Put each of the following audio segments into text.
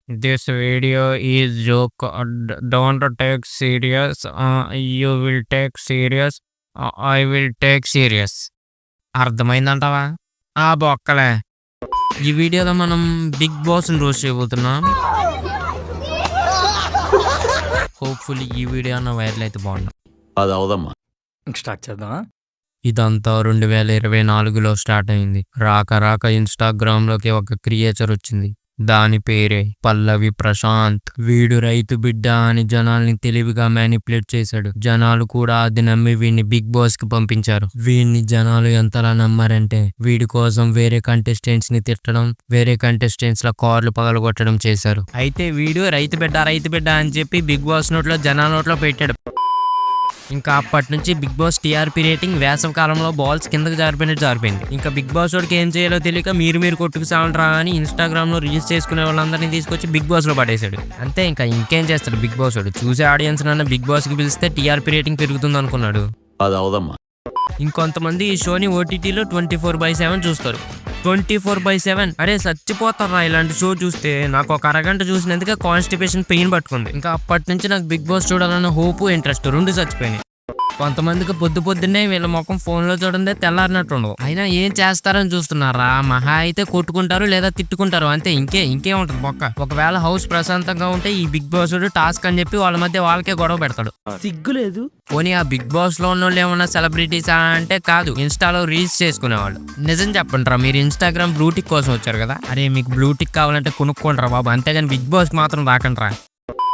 This video is joke. Don't take serious. You will take serious. I will take serious. అర్థమైందంటావా? బొక్కలే. ఈ వీడియోలో మనం big బాస్ని roast చేయబోతున్నాం. Hopefully ఈ video అన్న viral అయితే బాగుండు. అది అవుదమ్మా. స్టార్ట్ చేద్దామా? ఇదంతా 2024లో స్టార్ట్ అయింది. రాక ఇన్స్టాగ్రామ్లోకి ఒక క్రియేచర్ వచ్చింది. దాని పేరే పల్లవి ప్రశాంత్. వీడు రైతు బిడ్డ అని జనాల్ని తెలివిగా మ్యానిపులేట్ చేశాడు. జనాలు కూడా అది నమ్మి వీడిని బిగ్ బాస్ కి పంపించారు. వీడిని జనాలు ఎంతలా నమ్మారంటే వీడి కోసం వేరే కంటెస్టెంట్స్ ని తిట్టడం, వేరే కంటెస్టెంట్స్ ల కార్లు పగలగొట్టడం చేశారు. అయితే వీడు రైతు బిడ్డ అని చెప్పి బిగ్ బాస్ నోట్లో జనాల నోట్లో పెట్టాడు. ఇంకా అప్పటి నుంచి బిగ్ బాస్ టీఆర్పీ రేటింగ్ వేసవ కాలంలో బాల్స్ కిందకి జారిపోయింది. ఇంకా బిగ్ బాస్ వాడికి ఏం చేయాలో తెలియక మీరు కొట్టుకు సాగండి రా అని ఇన్స్టాగ్రామ్ లో రీల్స్ చేసుకునే వాళ్ళందరినీ తీసుకొచ్చి బిగ్ బాస్ లో పడేశాడు. అంతే, ఇంకా ఇంకేం చేస్తాడు బిగ్ బాస్ వాడు. చూసే ఆడియన్స్ నన్ను బిగ్ బాస్ కి పిలిస్తే టీఆర్పీ రేటింగ్ పెరుగుతుంది అనుకున్నాడు. అది అవుదమ్మా. ఇంకొంతమంది ఈ షోని ఓటీటీలో 24/7 చూస్తారు. 24/7 అరే చచ్చిపోతారా ఇలాంటి షో చూస్తే. నాకు ఒక అరగంట చూసినందుకే కాన్స్టిపేషన్ పెయిన్ పట్టుకుంది. ఇంకా అప్పటి నుంచి నాకు బిగ్ బాస్ చూడాలన్న హోప్, ఇంట్రెస్ట్ రెండు చచ్చిపోయినాయి. కొంతమందికి పొద్దున్నే వీళ్ళ ముఖం ఫోన్ లో చూడండి తెల్లారినట్టు ఉండవు. అయినా ఏం చేస్తారని చూస్తున్నారా? మహా అయితే కొట్టుకుంటారు లేదా తిట్టుకుంటారు, అంతే. ఇంకే ఉంటది మొక్క. ఒకవేళ హౌస్ ప్రశాంతంగా ఉంటే ఈ బిగ్ బాస్ టాస్క్ అని చెప్పి వాళ్ళ మధ్య వాళ్ళకే గొడవ పెడతాడు. సిగ్గులేదు. పోనీ ఆ బిగ్ బాస్ లో ఉన్న వాళ్ళు ఏమన్నా సెలబ్రిటీసా అంటే కాదు, ఇన్స్టాలో రీల్స్ చేసుకునేవాళ్ళు. నిజం చెప్పండి రా, మీరు ఇన్స్టాగ్రామ్ బ్లూటిక్ కోసం వచ్చారు కదా. అరే మీకు బ్లూటిక్ కావాలంటే కొనుక్కోండి బాబు, అంతేగాని బిగ్ బాస్ మాత్రం రాకండి రా.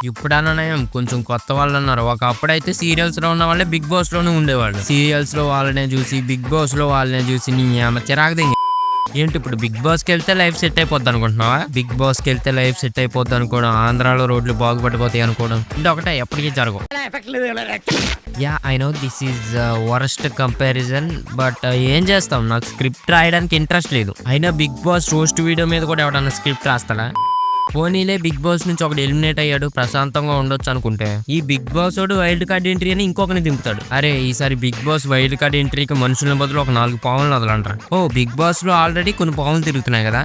ఇప్పుడన్నా కొంచెం కొత్త వాళ్ళు అన్నారు. ఒకప్పుడైతే సీరియల్స్ లో ఉన్న వాళ్ళే బిగ్ బాస్ లోనే ఉండేవాళ్ళు. సీరియల్స్ లో వాళ్ళనే చూసి బిగ్ బాస్ లో వాళ్ళనే చూసి నీ చిరాకు ఏంటి ఇప్పుడు బిగ్ బాస్ కి వెళ్తే లైఫ్ సెట్ అయిపోద్ది అనుకుంటున్నావా? బిగ్ బాస్ కి వెళ్తే లైఫ్ సెట్ అయిపోద్ది అనుకోవడం, ఆంధ్రాలో రోడ్లు బాగుపడిపోతాయి అనుకోవడం ఇది ఒకటే, ఎప్పటికీ జరగవు. Yeah I know this is worst comparison, but ఏం చేస్తాం, నాకు స్క్రిప్ట్ రాయడానికి ఇంట్రెస్ట్ లేదు. అయినా బిగ్ బాస్ రోస్ట్ వీడియో మీద కూడా ఎవడన్నా స్క్రిప్ట్ రాస్తాడా? పోనీలే బిగ్ బాస్ నుంచి ఒకటి ఎలిమినేట్ అయ్యాడు, ప్రశాంతంగా ఉండొచ్చు అనుకుంటే ఈ బిగ్ బాస్ వాడు వైల్డ్ కార్డ్ ఎంట్రీ అని ఇంకొకరిని దింపుతాడు. అరే ఈసారి బిగ్ బాస్ వైల్డ్ కార్డ్ ఎంట్రీకి మనుషుల బదులు ఒక 4 పావులను వదలంటారు. బిగ్ బాస్ లో ఆల్రెడీ కొన్ని పావులు తిరుగుతున్నాయి కదా.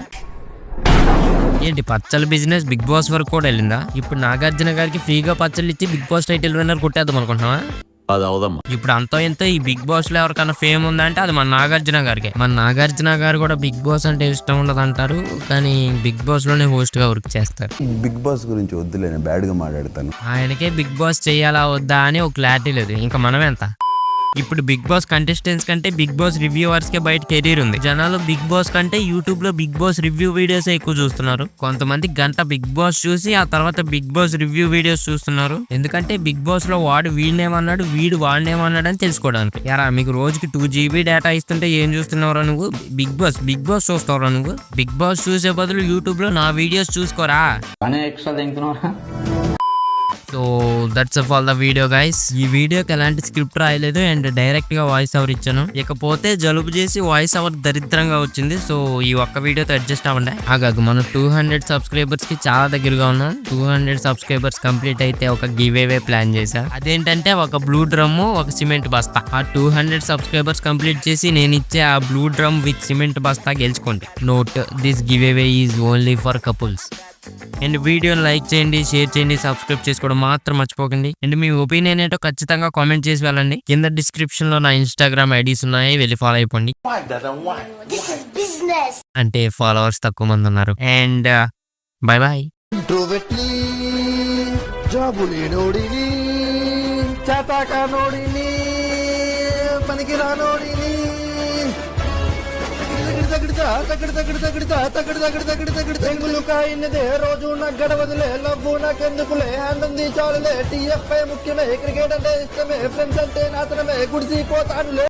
ఏంటి పచ్చల బిజినెస్ బిగ్ బాస్ వరకు కూడా వెళ్ళిందా? ఇప్పుడు నాగార్జున గారికి ఫ్రీగా పచ్చళ్ళు ఇచ్చి బిగ్ బాస్ టైటిల్ విన్నర్ కొట్టేద్దాం అనుకుంటున్నావా? అది అవుదమ్మా. ఇప్పుడు అంతో ఎంతో ఈ బిగ్ బాస్ లో ఎవరికైనా ఫేమ్ ఉందంటే అది మన నాగార్జున గారికి. మన నాగార్జున గారు కూడా బిగ్ బాస్ అంటే ఇష్టం ఉండదు అంటారు, కానీ బిగ్ బాస్ లోనే హోస్ట్ గా వర్క్ చేస్తారు. బిగ్ బాస్ గురించి వద్దులే, బ్యాడ్ గా మాట్లాడతాను. ఆయనకే బిగ్ బాస్ చేయాలా వద్దా అని ఒక క్లారిటీ లేదు. ఇంకా మనం ఎంత. ఇప్పుడు బిగ్ బాస్ కంటెస్టెంట్స్ కంటే బిగ్ బాస్ రివ్యూవర్స్ కే బయట కెరీర్ ఉంది. జనాలు బిగ్ బాస్ కంటే యూట్యూబ్ లో బిగ్ బాస్ రివ్యూ వీడియోస్ ఎక్కువ చూస్తున్నారు. కొంతమంది గంట బిగ్ బాస్ చూసి ఆ తర్వాత బిగ్ బాస్ రివ్యూ వీడియోస్ చూస్తున్నారు. ఎందుకంటే బిగ్ బాస్ లో వాడు వీడినేమన్నాడు, వీడు వాడినేమన్నాడు అని తెలుసుకోవడానికి. యారా మీకు రోజుకి 2 GB డేటా ఇస్తుంటే ఏం చూస్తున్నావురా నువ్వు? బిగ్ బాస్ చూస్తావురా నువ్వు? బిగ్ బాస్ చూసే బదులు యూట్యూబ్ లో నా వీడియోస్ చూసుకోరా. So that's all the video guys. ఈ వీడియోకి ఎలాంటి స్క్రిప్ట్ రాయలేదు అండ్ డైరెక్ట్ గా వాయిస్ ఓవర్ ఇచ్చాను. ఇకపోతే జలుబు చేసి వాయిస్ ఓవర్ దరిద్రంగా వచ్చింది. సో ఈ ఒక్క వీడియోతో అడ్జస్ట్ అవ్వండి. ఆగాగు, మనం 200 సబ్స్క్రైబర్స్ కి చాలా దగ్గరగా ఉన్నాం. 200 సబ్స్క్రైబర్స్ కంప్లీట్ అయితే ఒక గివ్ అవే ప్లాన్ చేశా. అదేంటంటే ఒక బ్లూ డ్రమ్, ఒక సిమెంట్ బస్తా. ఆ 200 సబ్స్క్రైబర్స్ కంప్లీట్ చేసి నేను ఇచ్చే ఆ బ్లూ డ్రమ్ విత్ సిమెంట్ బస్తా గెలుచుకోండి. Note, this giveaway is only for couples. And వీడియోని లైక్ చేయండి, షేర్ చేయండి, సబ్స్క్రైబ్ చేసుకోవడం మాత్రం మర్చిపోకండి. అండ్ మీ ఒపీనియన్ ఏంటో ఖచ్చితంగా కామెంట్ చేసి వెళ్ళండి. కింద డిస్క్రిప్షన్ లో నా ఇన్స్టాగ్రామ్ ఐడీస్ ఉన్నాయి, వెళ్ళి ఫాలో అయిపోండి. అంటే ఫాలోవర్స్ తక్కువ మంది ఉన్నారు. And bye bye. రోజు నాకు గడవదులే, లవ్వు నాకెందుకులే, ఆనంది చాలులే, టీఎఫ్ఐ ముఖ్యమే, క్రికెట్ అంటే ఇష్టమే, ఫ్రెండ్స్ అంటే నాతనమే, గుడిసిపోతానులే.